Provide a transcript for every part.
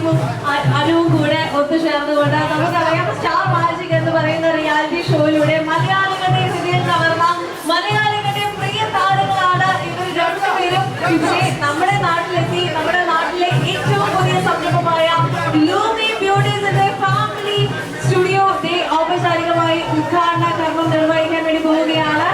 ആസിഫും അനുവും കൂടെ ഒത്തുചേർന്നുകൊണ്ട് നമുക്കറിയാം star magic എന്ന് പറയുന്ന റിയാലിറ്റി ഷോയിലൂടെ മലയാളികളുടെ ഹൃദയം കവർന്ന മലയാളികളുടെ പ്രിയ താരങ്ങളാണ് ഇവർ രണ്ടുപേരും ഇവിടെ നമ്മുടെ നാട്ടിലെത്തി. നമ്മുടെ നാട്ടിലെ ഏറ്റവും പുതിയ സംരംഭമായ ലൂമി ബ്യൂട്ടീസിന്റെ ഫാമിലി സ്റ്റുഡിയോ ഡേ ഔപചാരികമായി ഉദ്ഘാടന കർമ്മം നിർവഹിക്കാൻ വേണ്ടി പോവുകയാണ്.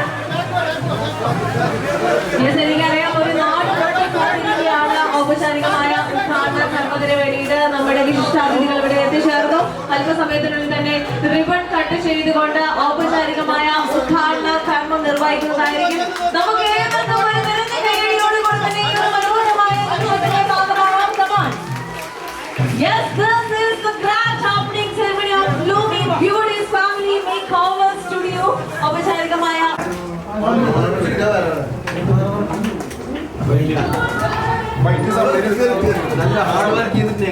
എനിക്കറിയാം ഒരു നാടുകൂടിയാണ് ഔപചാരികമായ ഉദ്ഘാടന കർമ്മത്തിന് വേണ്ടിയിട്ട് നമ്മുടെ വിശിഷ്ടാതിഥികൾ ഇവിടെ എത്തിച്ചേർന്നു. അല്പസമയത്തിനുള്ളിൽ തന്നെ റിബൺ കട്ട് ചെയ്തുകൊണ്ട് ഔപചാരികമായ ഉദ്ഘാടന കർമ്മം നിർവഹിക്കുന്നതായിരിക്കും. നമുക്ക് ഏവർക്കും ഒരു നിറഞ്ഞ കൈയടിയോടുകൂടി തന്നെ ഈ ഒരു മനോഹരമായ ഉത്സവത്തിന്റെ ഭാഗമാകാം. Yes, this is the grand opening ceremony of Lumi Beauty's Family Makeover Studio. ഔപചാരികമായ നല്ല ഹാർഡ് വർക്ക് ചെയ്തിട്ട്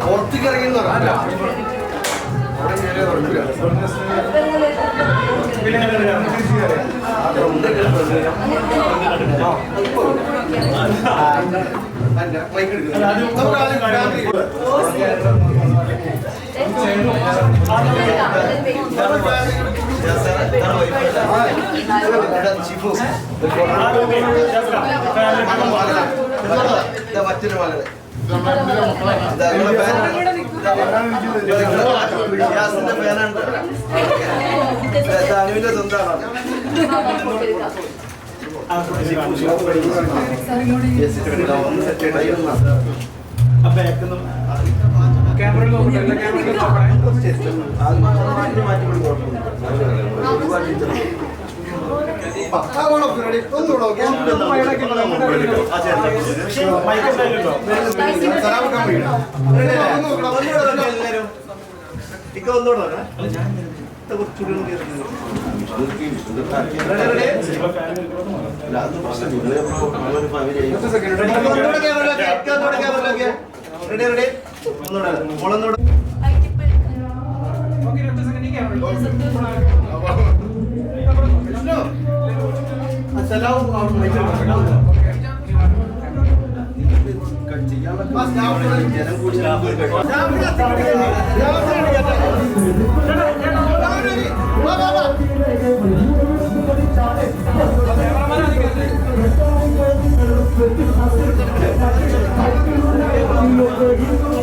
പുറത്തേക്ക് ഇറങ്ങിയെന്ന് പറഞ്ഞാൽ മറ്റൊരു മകള് ഫാനാണ്. അനുവിന്റെ സ്വന്തമാണ്. Thank you.